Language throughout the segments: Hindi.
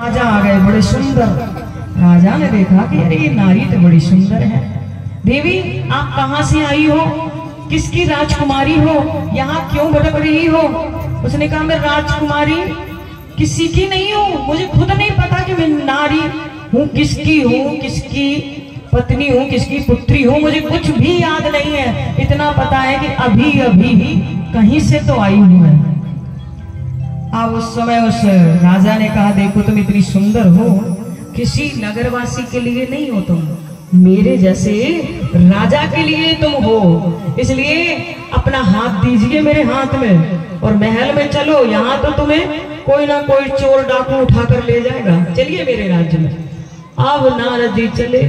राजा आ गए, बड़े सुंदर। राजा ने देखा कि अरे ये नारी तो बड़ी सुंदर है। देवी आप कहाँ से आई हो, किसकी राजकुमारी हो, यहाँ क्यों भटक रही हो? उसने कहा मैं राजकुमारी किसी की नहीं हूँ, मुझे खुद नहीं पता कि मैं नारी हूँ, किसकी हूँ, किसकी पत्नी हूँ, किसकी पुत्री हूँ, मुझे कुछ भी याद नहीं है। इतना पता है कि अभी अभी ही कहीं से तो आई हूँ मैं। अब उस समय उस राजा ने कहा देखो तुम इतनी सुंदर हो, किसी नगरवासी के लिए नहीं हो, तुम मेरे जैसे राजा के लिए तुम हो, इसलिए अपना हाथ दीजिए मेरे हाथ में और महल में चलो, यहाँ तो तुम्हें कोई ना कोई चोर डाकू उठा कर ले जाएगा, चलिए मेरे राज्य में। अब नारद जी चले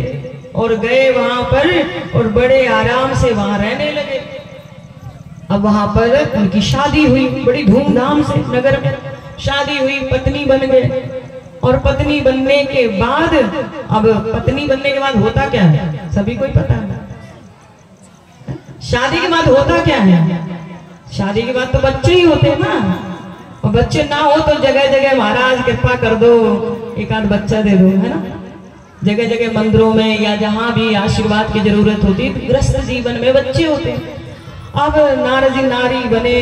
और गए वहां पर और बड़े आराम से वहां रहने लगे। अब वहां पर उनकी शादी हुई, बड़ी धूमधाम से नगर में शादी हुई, पत्नी बन गए। और पत्नी बनने के बाद, अब पत्नी बनने के बाद होता क्या है सभी को ही पता है। शादी के बाद होता क्या है, शादी के बाद तो बच्चे ही होते हैं ना, और बच्चे ना हो तो जगह जगह महाराज कृपा कर दो, एक आध बच्चा दे दो, है ना। जगह जगह मंदिरों में या जहां भी आशीर्वाद की जरूरत होती है, गृहस्थ जीवन में बच्चे होते हैं। अब नारद जी नारी बने,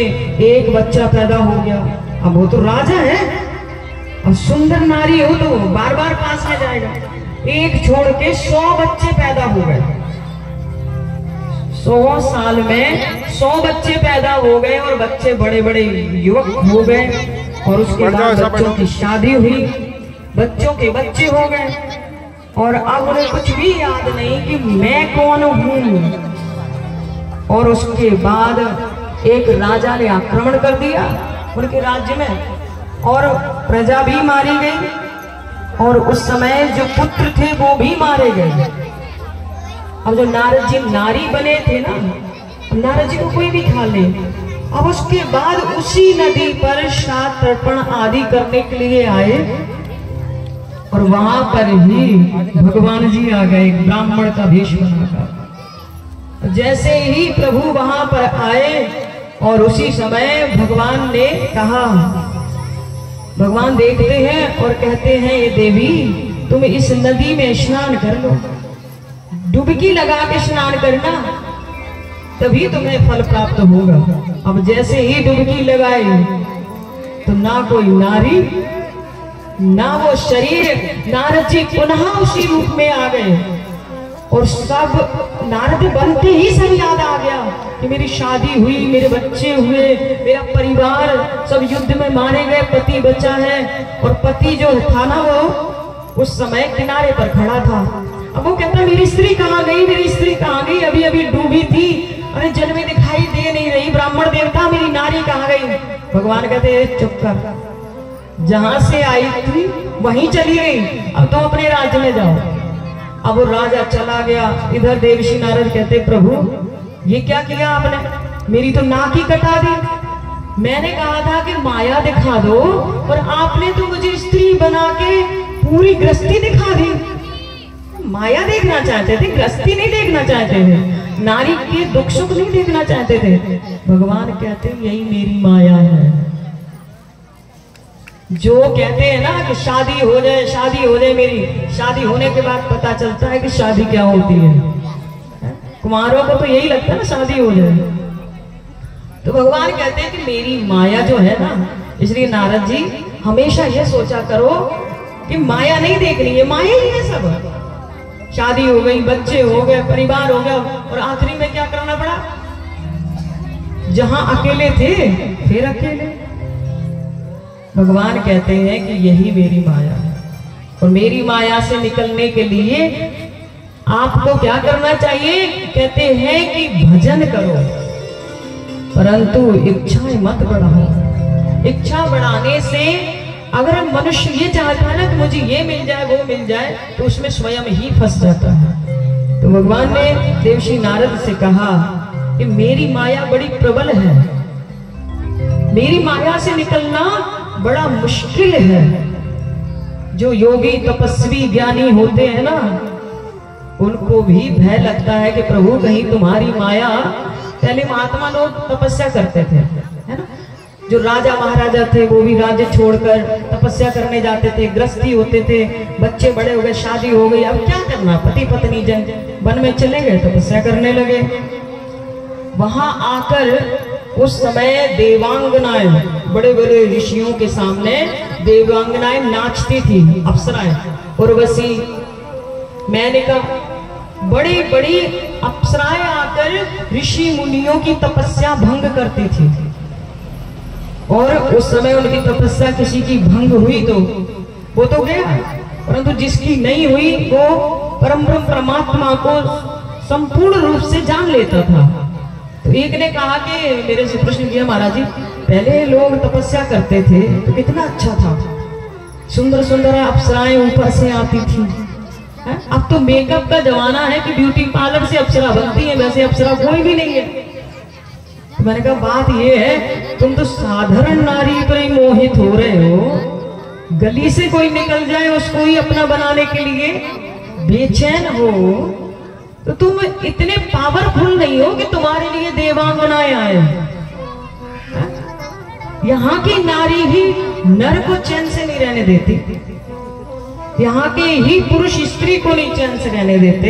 एक बच्चा पैदा हो गया। अब वो तो राजा है, अब सुंदर नारी हो तो बार बार पास में जाएगा। एक छोड़ के 100 बच्चे पैदा हो गए। 100 साल में 100 बच्चे पैदा हो गए और बच्चे बड़े बड़े युवक हो गए। और उसके बाद बच्चों की शादी हुई, बच्चों के बच्चे हो गए। और अब उन्हें कुछ भी याद नहीं कि मैं कौन हूं। और उसके बाद एक राजा ने आक्रमण कर दिया उनके राज्य में और प्रजा भी मारी गई, और उस समय जो पुत्र थे वो भी मारे गए। अब जो नारद जी नारी बने थे ना, नारद जी को कोई भी खा ले। अब उसके बाद उसी नदी पर श्राद्ध तर्पण आदि करने के लिए आए, और वहां पर ही भगवान जी आ गए ब्राह्मण का वेश बनाकर। जैसे ही प्रभु वहां पर आए और उसी समय भगवान ने कहा, भगवान देखते हैं और कहते हैं ये देवी तुम इस नदी में स्नान कर लो, डुबकी लगा के स्नान करना, तभी तुम्हें फल प्राप्त होगा। अब जैसे ही डुबकी लगाई तो ना कोई नारी ना वो शरीर, नारद जी पुनः उसी रूप में आ गए। और सब नारद बनते ही सब याद आ गया कि मेरी शादी हुई, मेरे बच्चे हुए, मेरा परिवार सब युद्ध में मारे गए, पति बचा है। और पति जो था ना वो उस समय किनारे पर खड़ा था। अब वो कहता मेरी स्त्री कहाँ गई, मेरी स्त्री कहाँ गई, अभी अभी डूबी थी, अरे जल में दिखाई दे नहीं रही, ब्राह्मण देवता मेरी नारी कहाँ गई। भगवान कहते चुप कर, जहां से आई थी वहीं चली गई, अब तुम अपने राज्य में जाओ। अब वो राजा चला गया। इधर देवशी नारद कहते प्रभु ये क्या किया आपने, मेरी तो नाक ही कटा दी। मैंने कहा था कि माया दिखा दो और आपने तो मुझे स्त्री बना के पूरी गृहस्थी दिखा दी। माया देखना चाहते थे, गृहस्थी नहीं देखना चाहते थे, नारी के दुख सुख नहीं देखना चाहते थे। भगवान कहते यही मेरी माया है। जो कहते हैं ना कि शादी हो जाए, शादी हो जाए, मेरी शादी होने के बाद पता चलता है कि शादी क्या होती है। कुमारों को तो यही लगता है ना शादी हो जाए। तो भगवान कहते हैं कि मेरी माया जो है ना, इसलिए नारद जी हमेशा ये सोचा करो कि माया नहीं देखनी है, माया ही है सब। शादी हो गई, बच्चे हो गए, परिवार हो गया, और आखिरी में क्या करना पड़ा, जहां अकेले थे फिर अकेले। भगवान कहते हैं कि यही मेरी माया है, और मेरी माया से निकलने के लिए आपको क्या करना चाहिए, कहते हैं कि भजन करो, परंतु इच्छाएं मत बढ़ाओ। इच्छा बढ़ाने से अगर मनुष्य ये चाहता है ना कि मुझे ये मिल जाए वो मिल जाए, तो उसमें स्वयं ही फंस जाता है। तो भगवान ने देवशी नारद से कहा कि मेरी माया बड़ी प्रबल है, मेरी माया से निकलना बड़ा मुश्किल है। जो योगी तपस्वी ज्ञानी होते हैं ना, उनको भी भय लगता है कि प्रभु कहीं तुम्हारी माया, पहले महात्मा लोग तपस्या करते थे, है ना, जो राजा महाराजा थे वो भी राज्य छोड़कर तपस्या करने जाते थे, गृहस्थी होते थे, बच्चे बड़े हो गए, शादी हो गई, अब क्या करना, पति पत्नी जन वन में चले गए, तपस्या करने लगे। वहां आकर उस समय देवांगनाएं, बड़े बड़े ऋषियों के सामने देवांगनाएं नाचती थी, अप्सराएं, उर्वशी, मेनका, बड़ी बड़ी अप्सराएं आकर ऋषि मुनियों की तपस्या भंग करती थी। और उस समय उनकी तपस्या किसी की भंग हुई तो वो तो गया, परंतु जिसकी नहीं हुई वो परम ब्रह्म परमात्मा को संपूर्ण रूप से जान लेता था। तो एक ने कहा कि मेरे से प्रश्न किया, महाराज जी पहले लोग तपस्या करते थे तो कितना अच्छा था, सुंदर सुंदर अप्सराएं ऊपर से आती थी, अब तो मेकअप का जमाना है कि ब्यूटी पार्लर से अप्सरा बनती है, वैसे अप्सरा कोई भी नहीं है। तो मैंने कहा बात ये है, तुम तो साधारण नारी पर ही मोहित हो रहे हो, गली से कोई निकल जाए उसको ही अपना बनाने के लिए बेचैन हो, तो तुम इतने पावरफुल नहीं हो कि तुम्हारे लिए देवांगनाएं आए। यहाँ की नारी भी नर को चैन से नहीं रहने देती, यहाँ के ही पुरुष स्त्री को नहीं चैन से रहने देते।